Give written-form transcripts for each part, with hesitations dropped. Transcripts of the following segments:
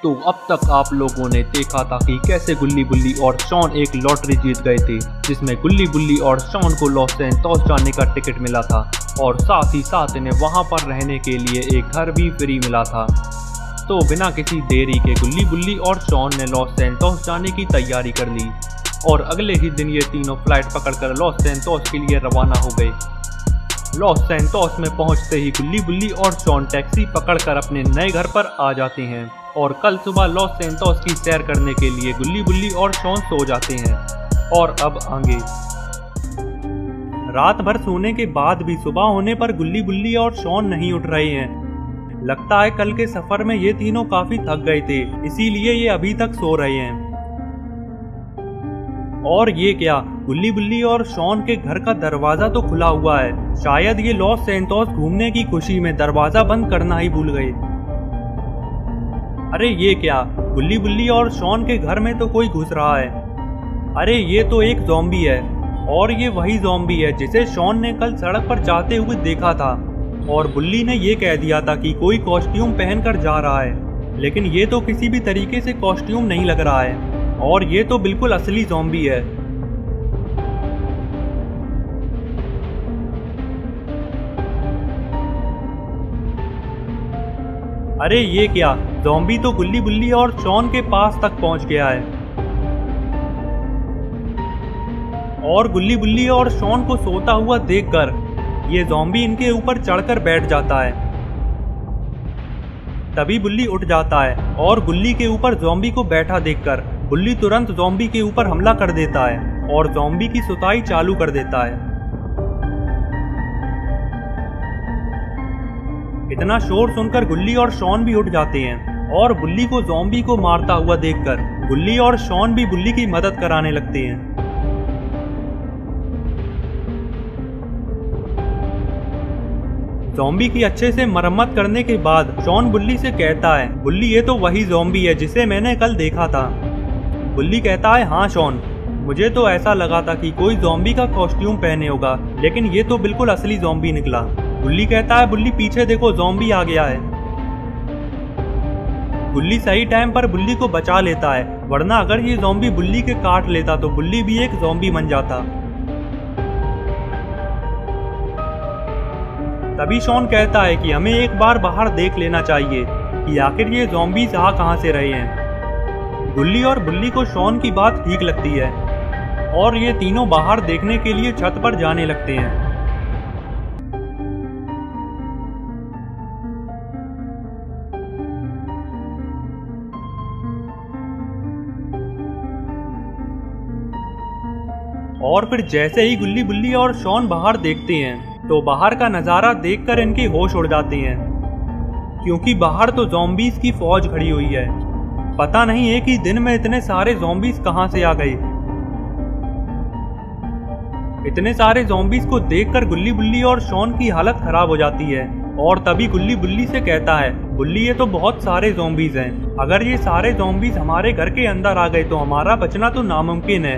तो अब तक आप लोगों ने देखा था कि कैसे गुल्ली बुल्ली और शॉन एक लॉटरी जीत गए थे, जिसमें गुल्ली बुल्ली और शॉन को लॉस सैंटोस जाने का टिकट मिला था और साथ ही साथ इन्हें वहां पर रहने के लिए एक घर भी फ्री मिला था। तो बिना किसी देरी के गुल्ली बुल्ली और शॉन ने लॉस सैंटोस जाने की तैयारी कर ली और अगले ही दिन ये तीनों फ्लाइट पकड़कर लॉस सैंटोस के लिए रवाना हो गए। लॉस सैंटोस में पहुंचते ही गुल्ली बुल्ली और शॉन टैक्सी पकड़कर अपने नए घर पर आ जाते हैं और कल सुबह लॉस सैंटोस की सैर करने के लिए गुल्ली बुल्ली और शॉन सो जाते हैं। और अब आगे रात भर सोने के बाद भी सुबह होने पर गुल्ली बुल्ली और शॉन नहीं उठ रहे हैं। लगता है कल के सफर में ये तीनों काफी थक गए थे, इसीलिए ये अभी तक सो रहे हैं। और ये क्या, गुल्ली बुल्ली और शॉन के घर का दरवाजा तो खुला हुआ है। शायद ये लॉस सैंटोस घूमने की खुशी में दरवाजा बंद करना ही भूल गए। अरे ये क्या, गुल्ली बुल्ली और शॉन के घर में तो कोई घुस रहा है। अरे ये तो एक ज़ॉम्बी है और ये वही ज़ॉम्बी है जिसे शॉन ने कल सड़क पर जाते हुए देखा था और बुल्ली ने ये कह दिया था कि कोई कॉस्ट्यूम पहनकर जा रहा है, लेकिन ये तो किसी भी तरीके से कॉस्ट्यूम नहीं लग रहा है और ये तो बिल्कुल असली ज़ॉम्बी है। अरे ये क्या, ज़ॉम्बी तो गुल्ली बुल्ली और शॉन के पास तक पहुंच गया है और गुल्ली बुल्ली और शॉन को सोता हुआ देखकर ये ज़ॉम्बी इनके ऊपर चढ़कर बैठ जाता है। तभी बुल्ली उठ जाता है और गुल्ली के ऊपर ज़ॉम्बी को बैठा देखकर बुल्ली तुरंत ज़ॉम्बी के ऊपर हमला कर देता है और ज़ॉम्बी की सुताई चालू कर देता है। इतना शोर सुनकर गुल्ली और शॉन भी उठ जाते हैं और बुल्ली को ज़ॉम्बी को मारता हुआ देखकर गुल्ली और शॉन भी बुल्ली की मदद कराने लगते हैं। ज़ॉम्बी की अच्छे से मरम्मत करने के बाद शॉन बुल्ली से कहता है, बुल्ली ये तो वही ज़ॉम्बी है जिसे मैंने कल देखा था। बुल्ली कहता है, हाँ शॉन, मुझे तो ऐसा लगा था कि कोई ज़ॉम्बी का कॉस्ट्यूम पहने होगा, लेकिन ये तो बिल्कुल असली ज़ॉम्बी निकला। बुल्ली कहता है, बुल्ली पीछे देखो, ज़ॉम्बी आ गया है। बुल्ली सही टाइम पर बुल्ली को बचा लेता है, वरना अगर ये ज़ॉम्बी बुल्ली के काट लेता तो बुल्ली भी एक ज़ॉम्बी बन जाता। तभी शॉन कहता है कि हमें एक बार बाहर देख लेना चाहिए कि आखिर ये ज़ॉम्बीज़ आ कहां से रहे हैं। गुल्ली और बुल्ली को शॉन की बात ठीक लगती है और ये तीनों बाहर देखने के लिए छत पर जाने लगते हैं। और फिर जैसे ही गुल्ली बुल्ली और शॉन बाहर देखते हैं तो बाहर का नज़ारा देखकर इनके होश उड़ जाते हैं, क्योंकि बाहर तो ज़ॉम्बीज़ की फौज खड़ी हुई है। पता नहीं एक ही दिन में इतने सारे ज़ॉम्बीज़ कहां से आ गए। इतने सारे ज़ॉम्बीज़ को देखकर गुल्ली बुल्ली और शॉन की हालत खराब हो जाती है और तभी गुल्ली बुल्ली से कहता है, बुल्ली ये तो बहुत सारे ज़ॉम्बीज़ हैं, अगर ये सारे ज़ॉम्बीज़ हमारे घर के अंदर आ गए तो हमारा बचना तो नामुमकिन है।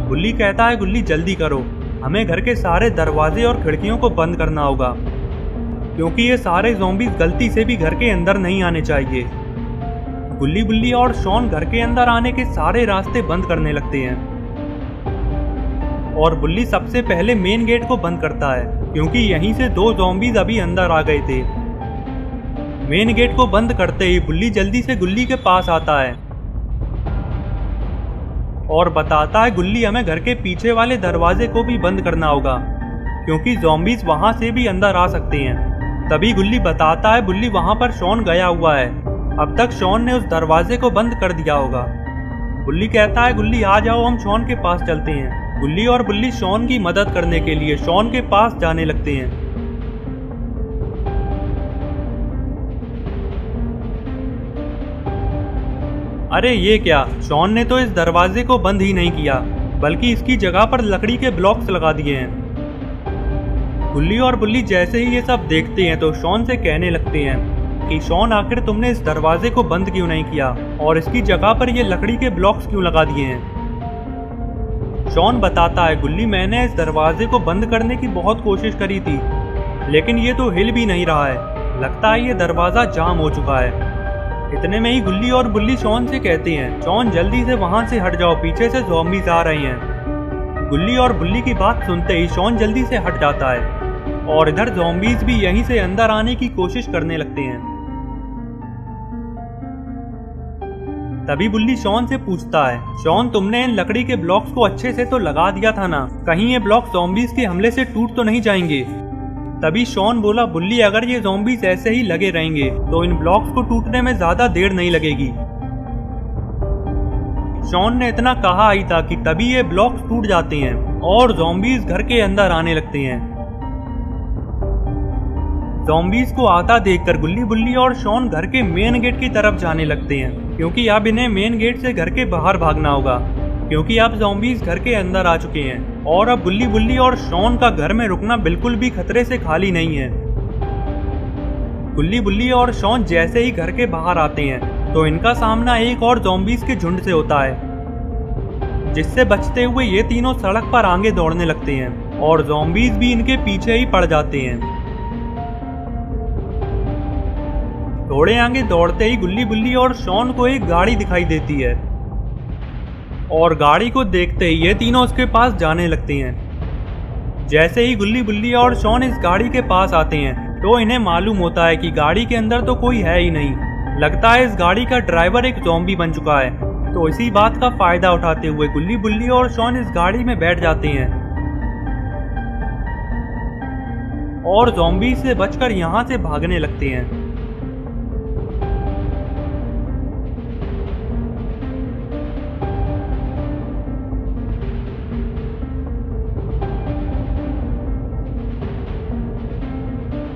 बुल्ली कहता है, गुल्ली जल्दी करो, हमें घर के सारे दरवाजे और खिड़कियों को बंद करना होगा, क्योंकि ये सारे ज़ॉम्बीज़ गलती से भी घर के अंदर नहीं आने चाहिए। गुल्ली बुल्ली और शॉन घर के अंदर आने के सारे रास्ते बंद करने लगते हैं और बुल्ली सबसे पहले मेन गेट को बंद करता है, क्योंकि यहीं से 2 ज़ॉम्बीज़ अभी अंदर आ गए थे। मेन गेट को बंद करते ही बुल्ली जल्दी से गुल्ली के पास आता है और बताता है, गुल्ली हमें घर के पीछे वाले दरवाजे को भी बंद करना होगा, क्योंकि ज़ॉम्बीज़ वहां से भी अंदर आ सकते हैं। तभी गुल्ली बताता है, बुल्ली वहां पर शॉन गया हुआ है, अब तक शॉन ने उस दरवाजे को बंद कर दिया होगा। बुल्ली कहता है, गुल्ली आ जाओ, हम शॉन के पास चलते हैं। गुल्ली और बुल्ली शॉन की मदद करने के लिए शॉन के पास जाने लगते हैं। अरे ये क्या, शॉन ने तो इस दरवाजे को बंद ही नहीं किया, बल्कि इसकी जगह पर लकड़ी के ब्लॉक्स लगा दिए हैं। गुल्ली और बुल्ली जैसे ही ये सब देखते हैं तो शॉन से कहने लगते हैं कि शॉन, आखिर तुमने इस दरवाजे को बंद क्यों नहीं किया और इसकी जगह पर ये लकड़ी के ब्लॉक्स क्यों लगा दिए हैं। शॉन बताता है, गुल्ली मैंने इस दरवाजे को बंद करने की बहुत कोशिश करी थी, लेकिन ये तो हिल भी नहीं रहा है, लगता है ये दरवाज़ा जाम हो चुका है। इतने में ही गुल्ली और बुल्ली शॉन से कहते हैं, शॉन जल्दी से वहाँ से हट जाओ, पीछे से ज़ॉम्बीज आ रहे हैं। गुल्ली और बुल्ली की बात सुनते ही शॉन जल्दी से हट जाता है और इधर ज़ॉम्बीज भी यहीं से अंदर आने की कोशिश करने लगते हैं। तभी बुल्ली शॉन से पूछता है, शॉन तुमने इन लकड़ी के ब्लॉक्स को अच्छे से तो लगा दिया था ना, कहीं ये ब्लॉक ज़ॉम्बीज के हमले से टूट तो नहीं जाएंगे। तभी शॉन बोला, बुल्ली अगर ये ज़ॉम्बीज ऐसे ही लगे रहेंगे तो इन ब्लॉक्स को टूटने में ज्यादा देर नहीं लगेगी। शॉन ने इतना कहा ही था कि तभी ये ब्लॉक्स टूट जाते हैं और ज़ॉम्बीज घर के अंदर आने लगते हैं। ज़ॉम्बीज को आता देखकर गुल्ली बुल्ली और शॉन घर के मेन गेट की तरफ जाने लगते हैं, क्योंकि अब इन्हें मेन गेट से घर के बाहर भागना होगा, क्योंकि अब ज़ॉम्बीज घर के अंदर आ चुके हैं और अब गुल्ली बुल्ली और शॉन का घर में रुकना बिल्कुल भी खतरे से खाली नहीं है। गुल्ली बुल्ली और शॉन जैसे ही घर के बाहर आते हैं तो इनका सामना एक और ज़ॉम्बीज के झुंड से होता है, जिससे बचते हुए ये तीनों सड़क पर आगे दौड़ने लगते हैं और ज़ॉम्बीज भी इनके पीछे ही पड़ जाते हैं। थोड़े आगे दौड़ते ही गुल्ली बुल्ली और शॉन को एक गाड़ी दिखाई देती है और गाड़ी को देखते ही ये तीनों उसके पास जाने लगते हैं। जैसे ही गुल्ली बुल्ली और शॉन इस गाड़ी के पास आते हैं तो इन्हें मालूम होता है कि गाड़ी के अंदर तो कोई है ही नहीं। लगता है इस गाड़ी का ड्राइवर एक ज़ॉम्बी बन चुका है। तो इसी बात का फायदा उठाते हुए गुल्ली बुल्ली और शॉन इस गाड़ी में बैठ जाते हैं और ज़ॉम्बी से बचकर यहाँ से भागने लगते हैं।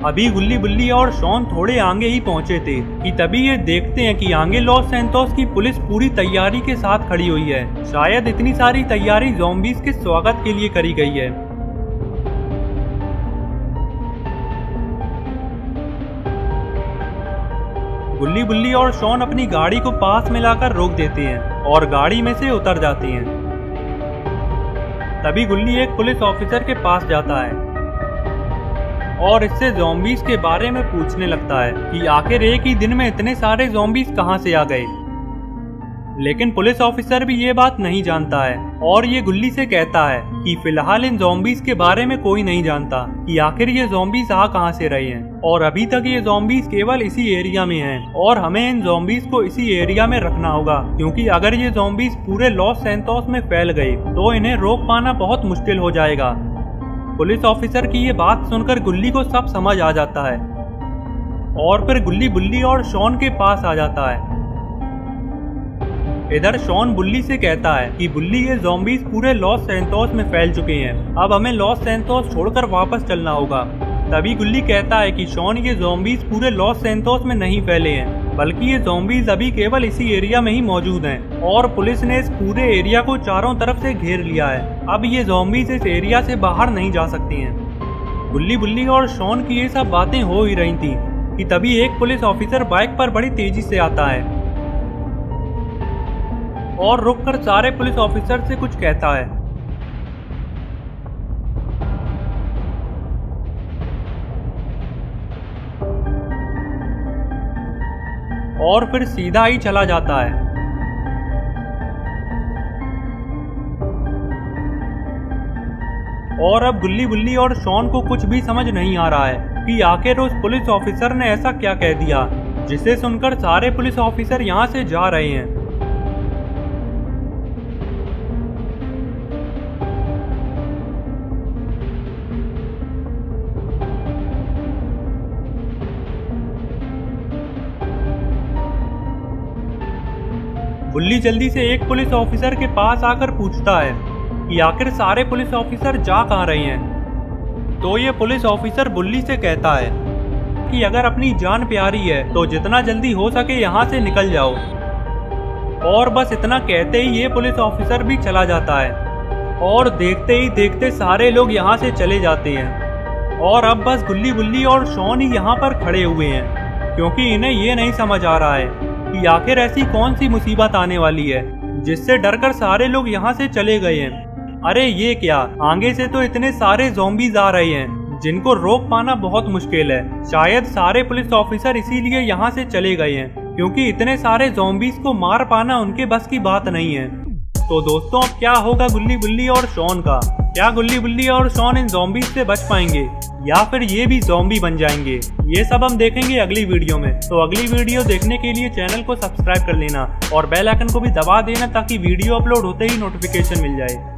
अभी गुल्ली बुल्ली और शॉन थोड़े आगे ही पहुंचे थे कि तभी ये देखते हैं कि आगे लॉस सैंटोस की पुलिस पूरी तैयारी के साथ खड़ी हुई है। शायद इतनी सारी तैयारी ज़ॉम्बीज के स्वागत के लिए करी गई है। गुल्ली बुल्ली और शॉन अपनी गाड़ी को पास में लाकर रोक देते हैं और गाड़ी में से उतर जाते हैं। तभी गुल्ली एक पुलिस ऑफिसर के पास जाता है और इससे ज़ॉम्बीज के बारे में पूछने लगता है कि आखिर एक ही दिन में इतने सारे ज़ॉम्बीज कहां से आ गए। लेकिन पुलिस ऑफिसर भी ये बात नहीं जानता है और ये गुल्ली से कहता है कि फिलहाल इन ज़ॉम्बीज के बारे में कोई नहीं जानता कि आखिर ये ज़ॉम्बीज आ कहां से रहे हैं और अभी तक ये ज़ॉम्बीज केवल इसी एरिया में हैं और हमें इन ज़ॉम्बीज को इसी एरिया में रखना होगा, क्योंकि अगर ये ज़ॉम्बीज पूरे लॉस सैंटोस में फैल गए तो इन्हें रोक पाना बहुत मुश्किल हो जाएगा। पुलिस ऑफिसर की ये बात सुनकर गुल्ली को सब समझ आ जाता है और फिर गुल्ली बुल्ली और शॉन के पास आ जाता है। इधर शॉन बुल्ली से कहता है कि बुल्ली ये ज़ॉम्बीज पूरे लॉस सैंटोस में फैल चुके हैं, अब हमें लॉस सैंटोस छोड़कर वापस चलना होगा। तभी गुल्ली कहता है कि शॉन ये ज़ॉम्बीज पूरे लॉस सैंटोस में नहीं फैले हैं, बल्कि ये ज़ॉम्बीज अभी केवल इसी एरिया में ही मौजूद हैं और पुलिस ने इस पूरे एरिया को चारों तरफ से घेर लिया है। अब ये ज़ॉम्बीज इस एरिया से बाहर नहीं जा सकती हैं। गुल्ली बुल्ली और शॉन की ये सब बातें हो ही रही थी कि तभी एक पुलिस ऑफिसर बाइक पर बड़ी तेजी से आता है और रुककर सारे पुलिस ऑफिसर से कुछ कहता है। और फिर सीधा ही चला जाता है। और अब गुल्ली बुल्ली और शॉन को कुछ भी समझ नहीं आ रहा है कि आखिर उस पुलिस ऑफिसर ने ऐसा क्या कह दिया जिसे सुनकर सारे पुलिस ऑफिसर यहाँ से जा रहे हैं। बुल्ली जल्दी से एक पुलिस ऑफिसर के पास आकर पूछता है कि आखिर सारे पुलिस ऑफिसर जा कहाँ रहे हैं। तो ये पुलिस ऑफिसर बुल्ली से कहता है कि अगर अपनी जान प्यारी है तो जितना जल्दी हो सके यहाँ से निकल जाओ। और बस इतना कहते ही ये पुलिस ऑफिसर भी चला जाता है और देखते ही देखते सारे लोग यहाँ से चले जाते हैं और अब बस गुल्ली बुल्ली और शॉन ही यहाँ पर खड़े हुए हैं, क्योंकि इन्हें ये नहीं समझ आ रहा है कि आखिर ऐसी कौन सी मुसीबत आने वाली है जिससे डरकर सारे लोग यहाँ से चले गए हैं। अरे ये क्या, आगे से तो इतने सारे ज़ॉम्बीज आ रहे हैं जिनको रोक पाना बहुत मुश्किल है। शायद सारे पुलिस ऑफिसर इसीलिए यहाँ से चले गए हैं क्योंकि इतने सारे ज़ॉम्बीज को मार पाना उनके बस की बात नहीं है। तो दोस्तों अब क्या होगा गुल्ली बुल्ली और शॉन का? क्या गुल्ली बुल्ली और शॉन इन ज़ॉम्बीज से बच पाएंगे या फिर ये भी ज़ॉम्बी बन जाएंगे? ये सब हम देखेंगे अगली वीडियो में। तो अगली वीडियो देखने के लिए चैनल को सब्सक्राइब कर लेना और बेल आइकन को भी दबा देना ताकि वीडियो अपलोड होते ही नोटिफिकेशन मिल जाए।